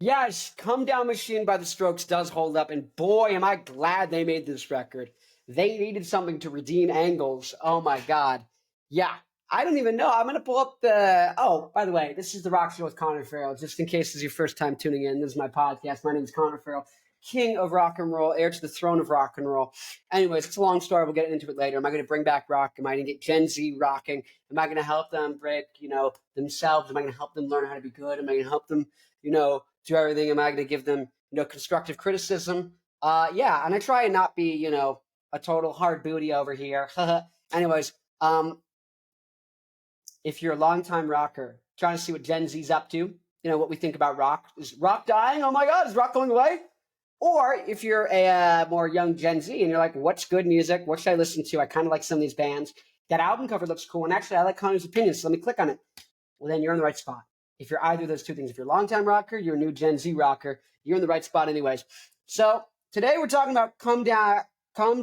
Yes, Comedown Machine by the Strokes does hold up, and boy, am I glad they made this record. They needed something to redeem Angles. Oh my god. Yeah, I don't even know. I'm going to pull up the. Oh, by the way, this is the Rock Show with Connor Farrell. Just in case this is your first time tuning in, this is my podcast. My name is Connor Farrell, king of rock and roll, heir to the throne of rock and roll. Anyways, it's a long story. We'll get into it later. Am I going to bring back rock? Am I going to get Gen Z rocking? Am I going to help them break, themselves? Am I going to help them learn how to be good? Am I going to help them, do everything? Am I going to give them, constructive criticism? Yeah, and I try and not be, a total hard booty over here. Anyways, if you're a longtime rocker, trying to see what Gen Z's up to, what we think about rock. Is rock dying? Oh my God, is rock going away? Or if you're a more young Gen Z and you're like, what's good music? What should I listen to? I kind of like some of these bands. That album cover looks cool. And actually, I like Connor's opinion, so let me click on it. Well, then you're in the right spot. If you're either of those two things, if you're a longtime rocker, you're a new Gen Z rocker, you're in the right spot anyways. So today we're talking about Come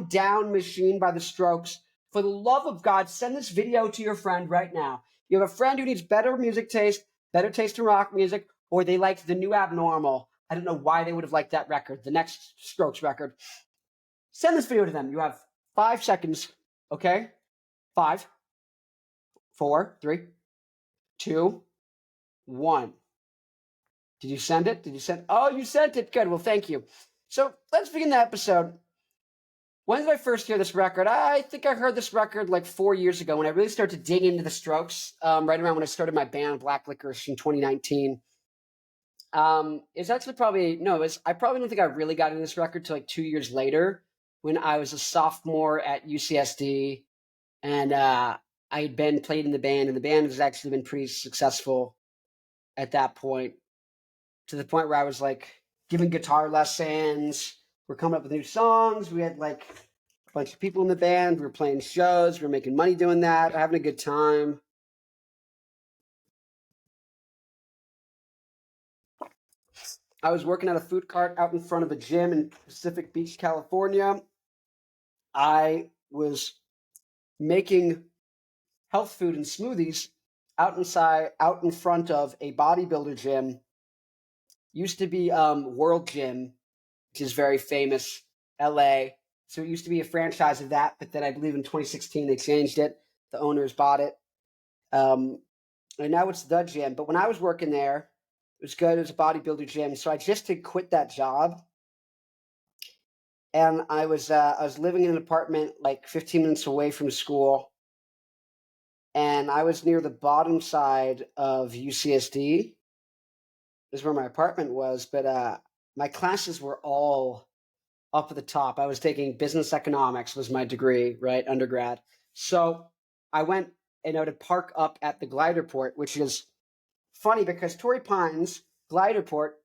Down Machine by the Strokes. For the love of God, send this video to your friend right now. You have a friend who needs better music taste, better taste in rock music, or they like the new abnormal. I don't know why they would have liked that record, the next Strokes record. Send this video to them. You have 5 seconds, okay? 5, 4, 3, 2, 1. Did you send it? Oh, you sent it. Good. Well, thank you. So let's begin the episode. When did I first hear this record? I think I heard this record like 4 years ago when I really started to dig into the Strokes, right around when I started my band Black Licorice in 2019. It's actually I probably don't think I really got into this record till like 2 years later when I was a sophomore at UCSD, and I had been played in the band, and the band has actually been pretty successful at that point, to the point where I was like giving guitar lessons. We're coming up with new songs. We had like a bunch of people in the band. We were playing shows. We were making money doing that, having a good time. I was working at a food cart out in front of a gym in Pacific Beach, California. I was making health food and smoothies out in front of a bodybuilder gym. Used to be World Gym, which is very famous, LA. So it used to be a franchise of that, but then I believe in 2016 they changed it. The owners bought it. And now it's the gym. But when I was working there, it was good. It was a bodybuilder gym. So I just had quit that job. And I was living in an apartment like 15 minutes away from school. And I was near the bottom side of UCSD, is where my apartment was. But my classes were all up at the top. I was taking business economics, was my degree, right, undergrad. So I went to park up at the glider port, which is funny because Torrey Pines, glider port,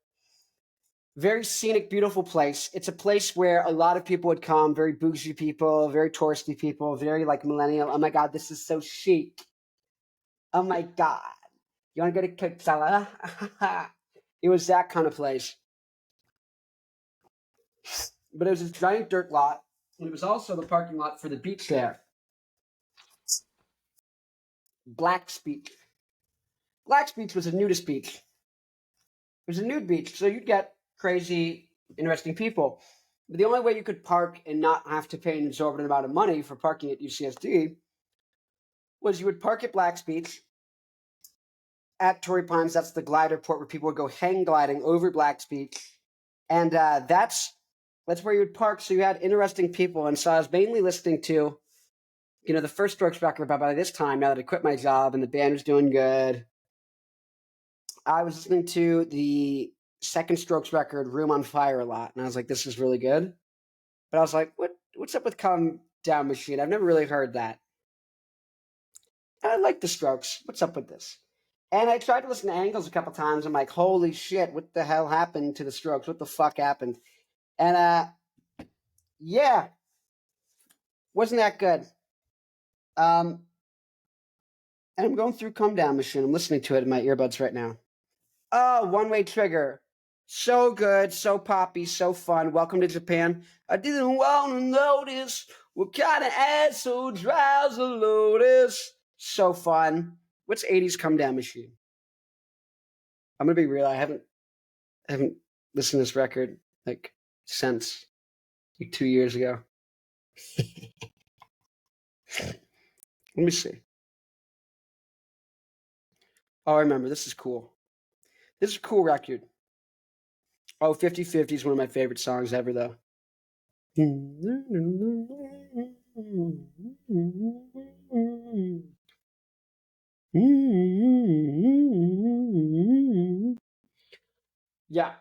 very scenic, beautiful place. It's a place where a lot of people would come, very bougie people, very touristy people, very like millennial. Oh my God, this is so chic. Oh my God. You want to go to Coachella? It was that kind of place. But it was this giant dirt lot, and it was also the parking lot for the beach there. Black's Beach. Black's Beach was a nudist beach. It was a nude beach, so you'd get crazy, interesting people. But the only way you could park and not have to pay an exorbitant amount of money for parking at UCSD was you would park at Black's Beach. At Torrey Pines, that's the glider port where people would go hang gliding over Black's Beach. And that's where you would park, so you had interesting people. And so I was mainly listening to, the first Strokes record, but by this time, now that I quit my job and the band was doing good, I was listening to the second Strokes record, Room on Fire, a lot. And I was like, this is really good. But I was like, what's up with Come Down Machine? I've never really heard that. I like the Strokes. What's up with this? And I tried to listen to Angles a couple times. I'm like, holy shit, what the hell happened to the Strokes? What the fuck happened? And yeah, wasn't that good. And I'm going through Come Down Machine. I'm listening to it in my earbuds right now. Oh, One Way Trigger. So good, so poppy, so fun. Welcome to Japan. I didn't want to notice what kind of asshole drives a Lotus. So fun. What's 80s Come Down Machine? I'm going to be real. I haven't I haven't listened to this record like since like 2 years ago. Let me see. Oh, I remember. This is cool. This is a cool record. Oh, 50/50 is one of my favorite songs ever, though. Yeah.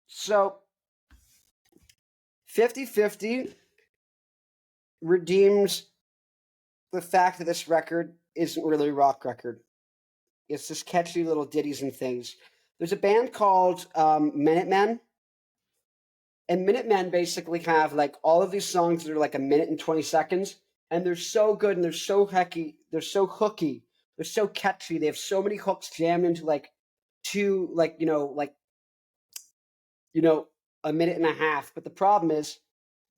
So 50/50 redeems the fact that this record isn't really a rock record. It's just catchy little ditties and things. There's a band called Minutemen, and Minutemen basically have like all of these songs that are like a minute and 20 seconds, and they're so good and they're so hecky, they're so hooky, they're so catchy. They have so many hooks jammed into like two, a minute and a half. But the problem is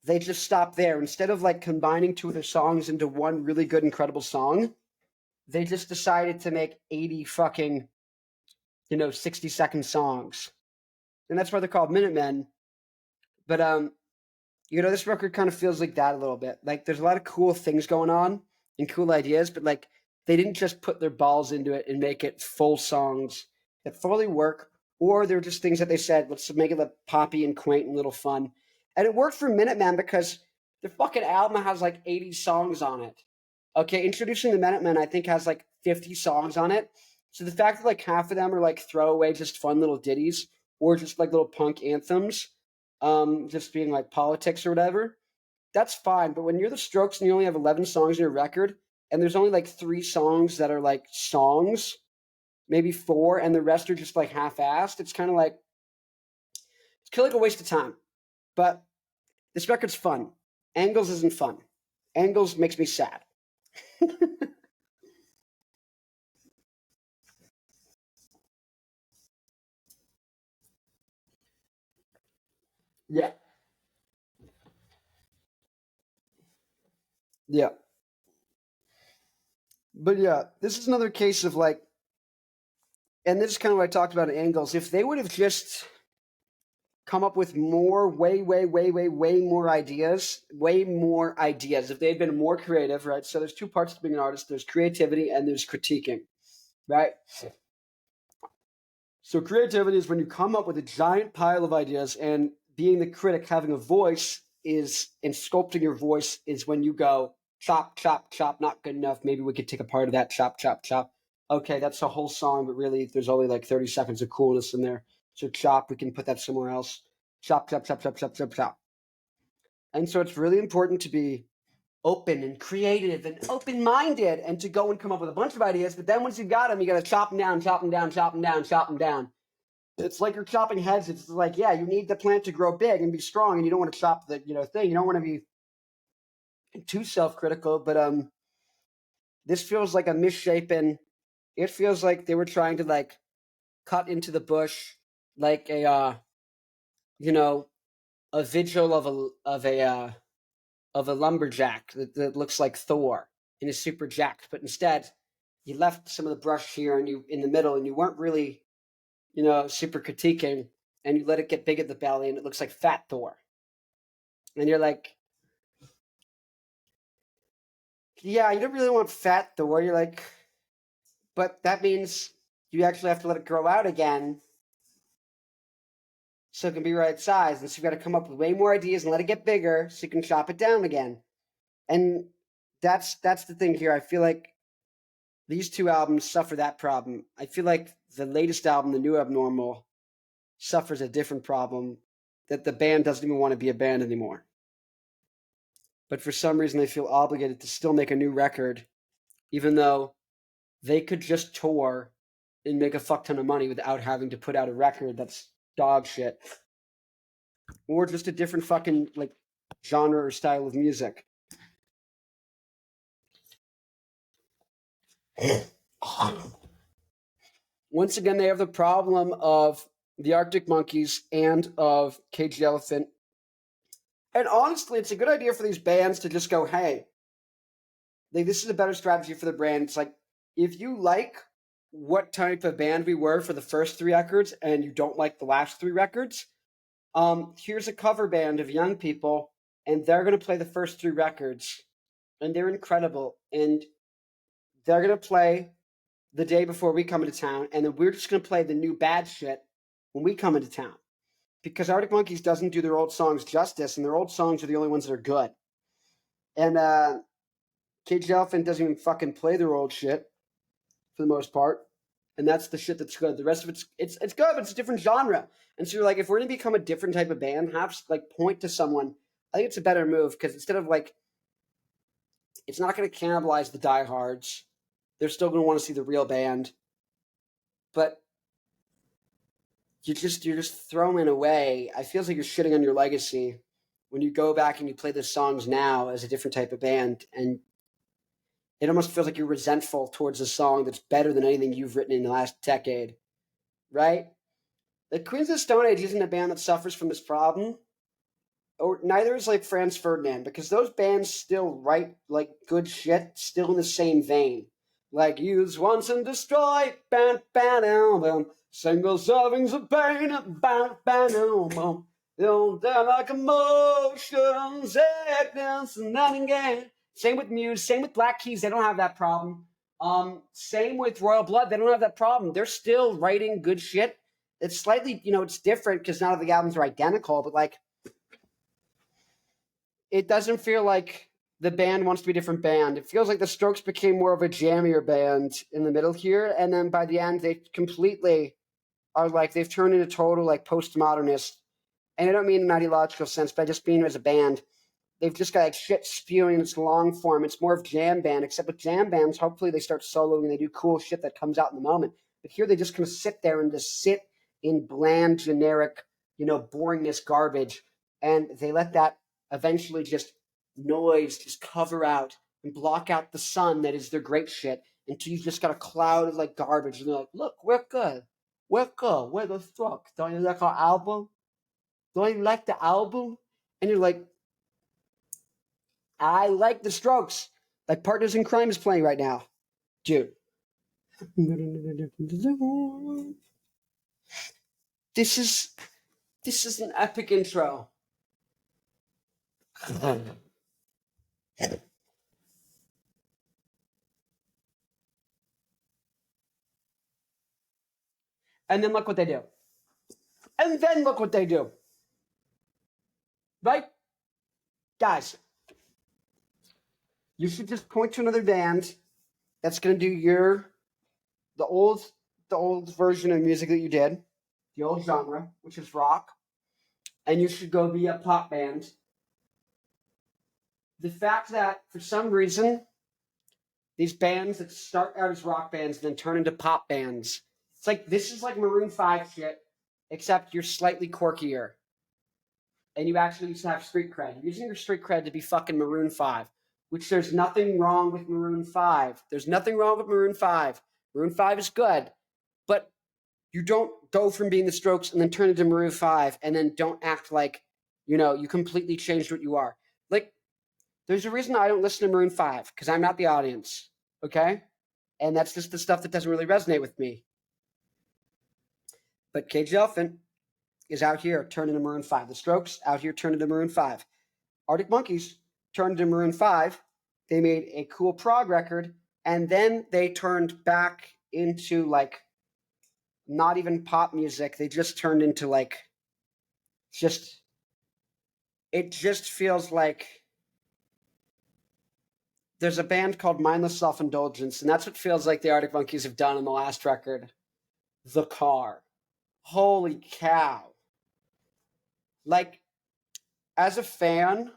they just stop there. Instead of like combining two of their songs into one really good, incredible song, they just decided to make 80 fucking 60-second songs. And that's why they're called Minutemen. But this record kind of feels like that a little bit. Like there's a lot of cool things going on and cool ideas, but like they didn't just put their balls into it and make it full songs that fully work, or they're just things that they said, let's make it poppy and quaint and a little fun. And it worked for Minutemen because their fucking album has like 80 songs on it. Okay, Introducing the Minutemen, I think, has like 50 songs on it. So the fact that like half of them are like throwaway, just fun little ditties, or just like little punk anthems, just being like politics or whatever, that's fine. But when you're the Strokes and you only have 11 songs in your record, and there's only like 3 songs that are like songs, maybe 4, and the rest are just like half-assed, it's kind of like a waste of time. But this record's fun. Angles isn't fun. Angles makes me sad. Yeah. Yeah. But yeah, this is another case of like, and this is kind of what I talked about in Angles. If they would have just come up with more, way more ideas, if they had been more creative, right? So there's 2 parts to being an artist. There's creativity and there's critiquing, right? So creativity is when you come up with a giant pile of ideas, and being the critic, having a voice and sculpting your voice is when you go, chop, chop, chop, not good enough. Maybe we could take a part of that, chop, chop, chop. Okay, that's a whole song, but really there's only like 30 seconds of coolness in there. So chop, we can put that somewhere else. Chop, chop, chop, chop, chop, chop, chop. And so it's really important to be open and creative and open-minded and to go and come up with a bunch of ideas. But then once you've got them, you got to chop them down, chop them down, chop them down, chop them down. It's like you're chopping heads. It's like, yeah, you need the plant to grow big and be strong, and you don't want to chop the thing. You don't want to be too self-critical. But this feels like a misshapen. It feels like they were trying to like cut into the bush like a a vigil of a lumberjack that looks like Thor and is super jacked. But instead, you left some of the brush here and you in the middle, and you weren't really super critiquing, and you let it get big at the belly, and it looks like Fat Thor. And you're like, yeah, you don't really want Fat Thor. You're like, but that means you actually have to let it grow out again so it can be right size. And so you've got to come up with way more ideas and let it get bigger so you can chop it down again. And that's the thing here. I feel like these 2 albums suffer that problem. I feel like the latest album, The New Abnormal, suffers a different problem, that the band doesn't even want to be a band anymore. But for some reason, they feel obligated to still make a new record, even though they could just tour and make a fuck ton of money without having to put out a record that's dog shit. Or just a different fucking like genre or style of music. Once again, they have the problem of the Arctic Monkeys and of Cage the Elephant. And honestly, it's a good idea for these bands to just go, hey, this is a better strategy for the brand. It's like, if you like what type of band we were for the first 3 records and you don't like the last 3 records, here's a cover band of young people, and they're going to play the first 3 records, and they're incredible. And they're going to play the day before we come into town, and then we're just going to play the new bad shit when we come into town. Because Arctic Monkeys doesn't do their old songs justice, and their old songs are the only ones that are good. And Cage the Elephant doesn't even fucking play their old shit for the most part. And that's the shit that's good. The rest of it's good, but it's a different genre. And so you're like, if we're gonna become a different type of band, have like point to someone. I think it's a better move because instead of like, it's not gonna cannibalize the diehards. They're still gonna want to see the real band, but you're just throwing away. I feel like you're shitting on your legacy when you go back and you play the songs now as a different type of band, and it almost feels like you're resentful towards a song that's better than anything you've written in the last decade, right? The Queens of the Stone Age isn't a band that suffers from this problem, or neither is like Franz Ferdinand, because those bands still write like good shit, still in the same vein. Like use once and destroy, ban album, single servings of pain, ban album. They're like emotions, actors, and nothing again. Same with Muse, same with Black Keys, they don't have that problem. Same with Royal Blood, they don't have that problem. They're still writing good shit. It's slightly, it's different because none of the albums are identical, but like, it doesn't feel like the band wants to be a different band. It feels like the Strokes became more of a jammier band in the middle here, and then by the end, they completely are like, they've turned into total like postmodernists. And I don't mean in an ideological sense, but I just mean as a band. They've just got like shit spewing in its long form. It's more of jam band, except with jam bands, hopefully they start soloing and they do cool shit that comes out in the moment. But here they just kind of sit there and just sit in bland, generic, boringness garbage. And they let that eventually just noise just cover out and block out the sun that is their great shit until you just got a cloud of like garbage. And they're like, look, we're good. We're good. We're the Strokes. Don't you like our album? Don't you like the album? And you're like, I like the Strokes. Like Partners in Crime is playing right now. Dude. This is an epic intro. And then look what they do. And then look what they do. Right? Guys, you should just point to another band that's going to do the old version of music that you did, the old genre, which is rock, and you should go be a pop band. The fact that for some reason these bands that start out as rock bands and then turn into pop bands, it's like this is like Maroon 5 shit, except you're slightly quirkier. And you actually used to have street cred. You're using your street cred to be fucking Maroon 5, which there's nothing wrong with Maroon 5. There's nothing wrong with Maroon 5. Maroon 5 is good, but you don't go from being the Strokes and then turn into Maroon 5 and then don't act like, you completely changed what you are. Like, there's a reason I don't listen to Maroon 5, because I'm not the audience, okay? And that's just the stuff that doesn't really resonate with me. But Cage the Elephant is out here turning to Maroon 5. The Strokes out here turning to Maroon 5. Arctic Monkeys turned to Maroon 5. They made a cool prog record, and then they turned back into like not even pop music. They just turned into like it just feels like there's a band called Mindless Self-Indulgence, and that's what feels like the Arctic Monkeys have done on the last record, The Car. Holy cow. Like, as a fan,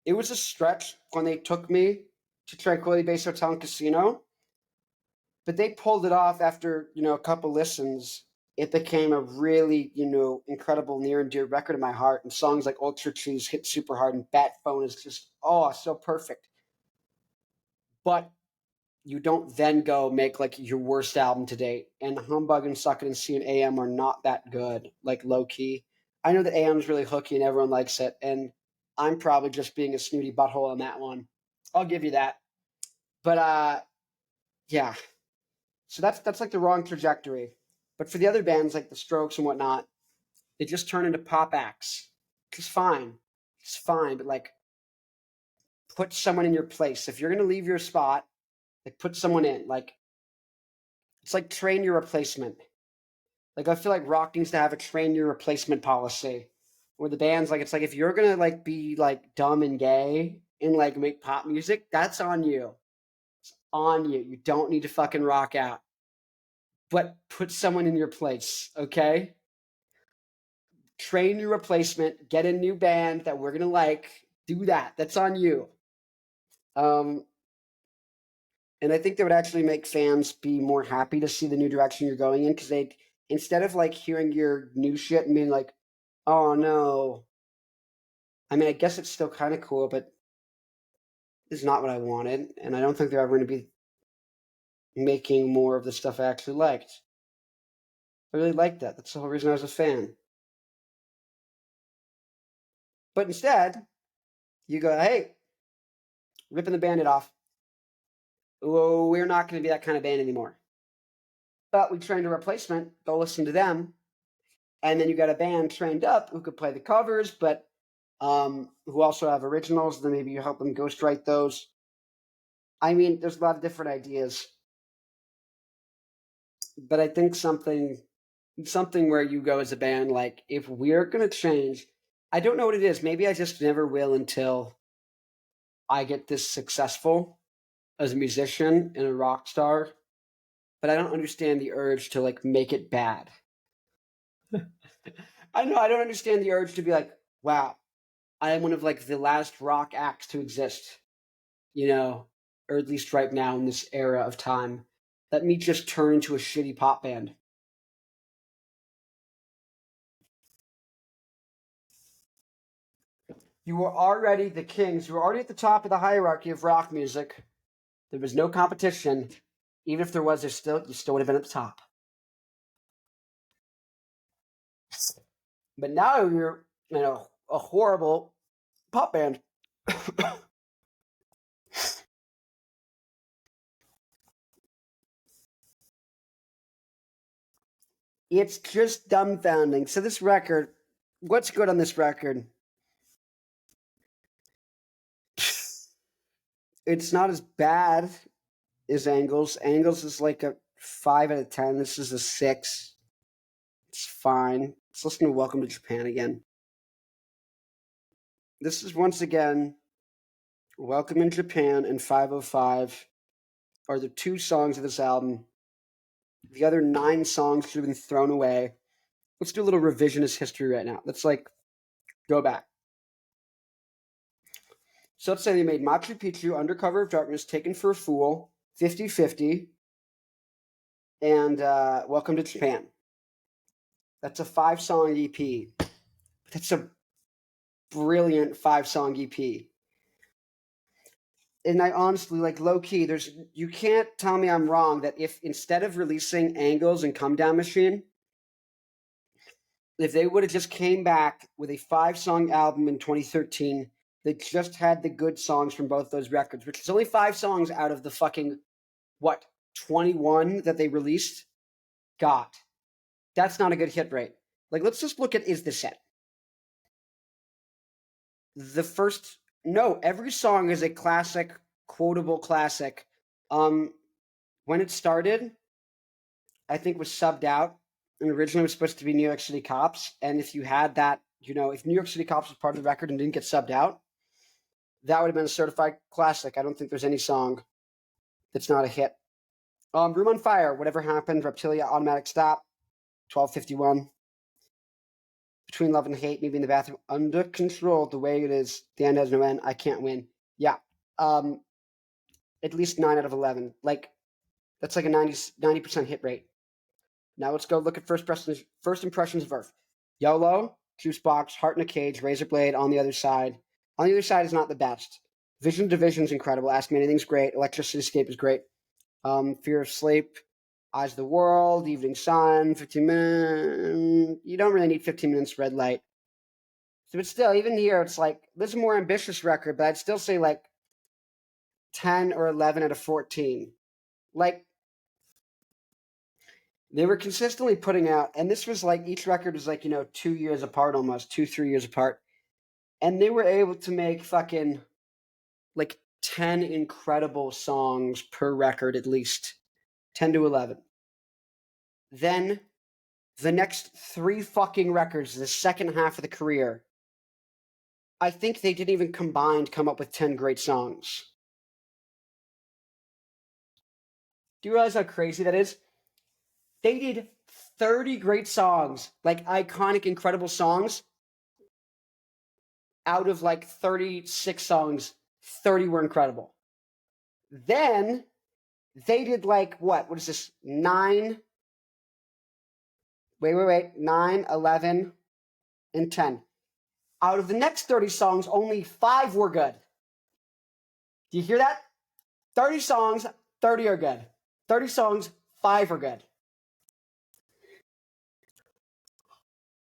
it was a stretch when they took me to Tranquility Base Hotel and Casino, but they pulled it off after, a couple listens. It became a really, incredible near and dear record in my heart, and songs like Ultra Cheese hit super hard, and Bat Phone is just, so perfect. But you don't then go make like your worst album to date, and Humbug and Suck It and See and AM are not that good, like low key. I know that AM is really hooky and everyone likes it, and I'm probably just being a snooty butthole on that one. I'll give you that. But yeah. So that's like the wrong trajectory. But for the other bands like the Strokes and whatnot, they just turn into pop acts. It's fine. It's fine, but like put someone in your place. If you're gonna leave your spot, like put someone in. Like it's like train your replacement. Like I feel like rock needs to have a train your replacement policy. Where the band's like it's like if you're gonna like be like dumb and gay and like make pop music, that's on you. It's on you. You don't need to fucking rock out. But put someone in your place, okay? Train your replacement, get a new band that we're gonna like, do that. That's on you. Um, and I think that would actually make fans be more happy to see the new direction you're going in because they instead of like hearing your new shit and being like, oh no. I mean, I guess it's still kind of cool, but it's not what I wanted, and I don't think they're ever going to be making more of the stuff I actually liked. I really liked that. That's the whole reason I was a fan. But instead, you go, hey, ripping the bandit off. Oh, we're not going to be that kind of band anymore. But we trained a replacement. Go listen to them. And then you got a band trained up who could play the covers, but who also have originals. Then maybe you help them ghostwrite those. I mean, there's a lot of different ideas. But I think something where you go as a band, like, if we're going to change, I don't know what it is. Maybe I just never will until I get this successful as a musician and a rock star. But I don't understand the urge to, like, make it bad. I know, I don't understand the urge to be like, wow, I am one of, like, the last rock acts to exist, you know, or at least right now in this era of time. Let me just turn into a shitty pop band. You were already the kings. You were already at the top of the hierarchy of rock music. There was no competition. Even if there was, you still would have been at the top. But now you're, a horrible pop band. It's just dumbfounding. So this record, what's good on this record? It's not as bad as Angles. Angles is like a 5 out of 10. This is a 6. It's fine. Let's listen to Welcome to Japan again. This is once again Welcome in Japan and 505 are the 2 songs of this album. The other 9 songs should have been thrown away. Let's do a little revisionist history right now. Let's go back. So let's say they made Machu Picchu, Under Cover of Darkness, Taken for a Fool, 50-50, and Welcome to Japan. That's a 5-song EP. That's a brilliant 5-song EP. And I honestly, low-key, you can't tell me I'm wrong that if instead of releasing Angles and Comedown Machine, if they would have just came back with a 5-song album in 2013 that just had the good songs from both those records, which is only 5 songs out of the fucking, 21 that they released? God, that's not a good hit rate. Let's just look at Is This It? Every song is a classic, quotable classic. When it started, I think was subbed out, and originally was supposed to be New York City Cops. And if you had that, if New York City Cops was part of the record and didn't get subbed out, that would have been a certified classic. I don't think there's any song that's not a hit. Room on Fire, Whatever Happened, Reptilia, Automatic Stop, 1251. Between Love and Hate, Maybe in the Bathroom, Under Control, The Way It Is, The End Has No End, I Can't Win. Yeah. At least 9 out of 11. That's like a 90% hit rate. Now let's go look at first impressions of Earth. YOLO, Juicebox, Heart in a Cage, Razor Blade, On the Other Side. On the Other Side is not the best. Vision Division is incredible. Ask Me Anything's great. Electricity Escape is great. Fear of Sleep, Eyes of the World, Evening Sun, 15 minutes. You don't really need 15 minutes red light. So, but still, even here, it's this is a more ambitious record, but I'd still say 10 or 11 out of 14. They were consistently putting out, and this was like each record was like 2 years apart, almost 2-3 years apart, and they were able to make fucking like 10 incredible songs per record at least, 10 to 11. Then the next 3 fucking records, the second half of the career, I think they didn't even combined come up with 10 great songs. Do you realize how crazy that is? They did 30 great songs, like iconic, incredible songs. Out of like 36 songs, 30 were incredible. Then they did like, what is this? 9, 9, 11, and 10. Out of the next 30 songs, only 5 were good. Do you hear that? 30 songs, 30 are good. 30 songs, 5 are good.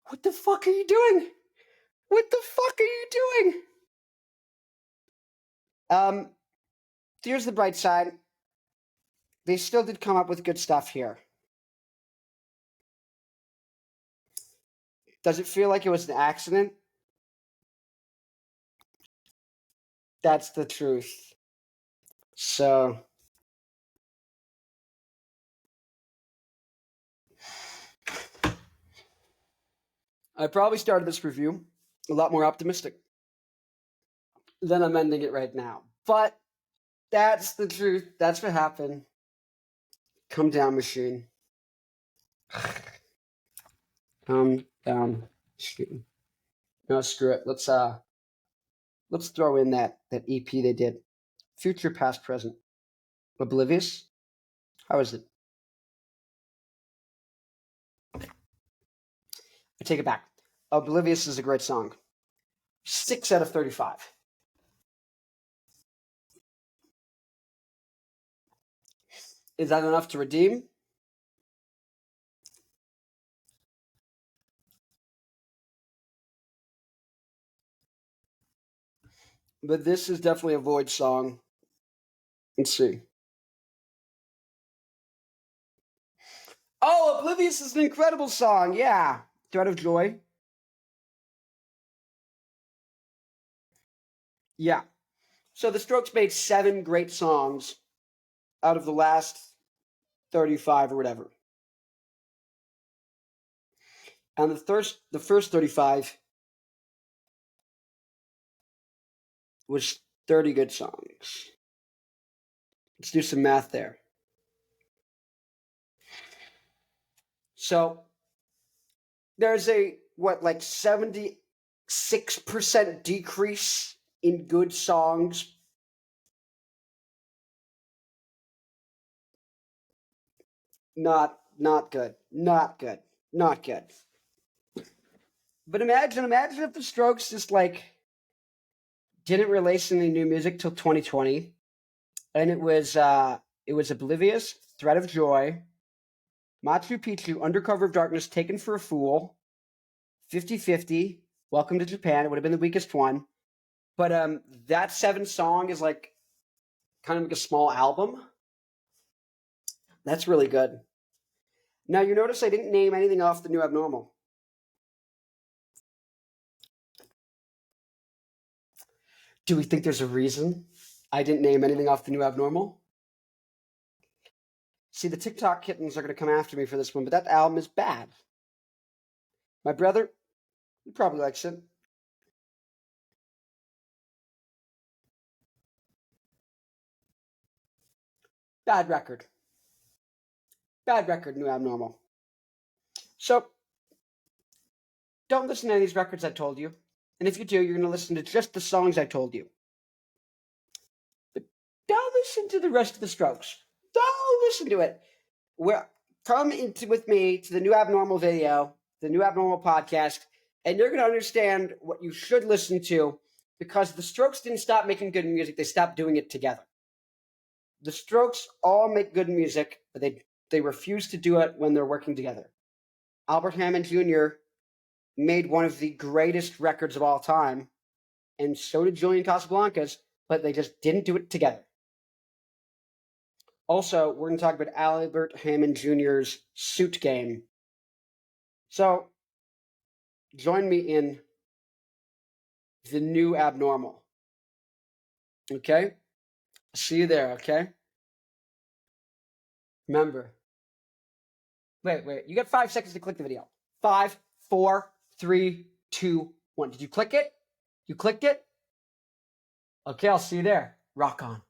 What the fuck are you doing? What the fuck are you doing? Here's the bright side. They still did come up with good stuff here. Does it feel like it was an accident? That's the truth. So, I probably started this review a lot more optimistic than I'm ending it right now. But that's the truth. That's what happened. Comedown machine. Comedown machine. No, screw it. Let's throw in that EP they did. Future, past, present. Oblivious. How is it? I take it back. Oblivious is a great song. 6 out of 35. Is that enough to redeem? But this is definitely a Void song. Let's see. Oh, Oblivious is an incredible song. Yeah. Thread of Joy. Yeah. So the Strokes made 7 great songs out of the last 35 or whatever. And the first 35 was 30 good songs. Let's do some math there. So there's a, 76% decrease in good songs. Not good. Not good. Not good. But imagine if the Strokes just didn't release any new music till 2020, and it was Oblivious, Thread of Joy, Machu Picchu, Undercover of Darkness, Taken for a Fool, 50/50, Welcome to Japan. It would have been the weakest one, but that 7 song is kind of like a small album. That's really good. Now you notice I didn't name anything off the New Abnormal. Do we think there's a reason I didn't name anything off the New Abnormal? See, the TikTok kittens are going to come after me for this one, but that album is bad. My brother, he probably likes it. Bad record. Bad record, New Abnormal. So, don't listen to any of these records I told you. And if you do, you're going to listen to just the songs I told you. But don't listen to the rest of the Strokes. Don't listen to it. Come with me to the New Abnormal video, the New Abnormal podcast, and you're going to understand what you should listen to, because the Strokes didn't stop making good music. They stopped doing it together. The Strokes all make good music, but they refuse to do it when they're working together. Albert Hammond Jr. made one of the greatest records of all time, and so did Julian Casablancas, but they just didn't do it together. Also, we're going to talk about Albert Hammond Jr.'s suit game. So, join me in the new abnormal. Okay? See you there, okay? Remember. Wait. You got 5 seconds to click the video. 5, 4, 3, 2, 1. Did you click it? You clicked it? Okay, I'll see you there. Rock on.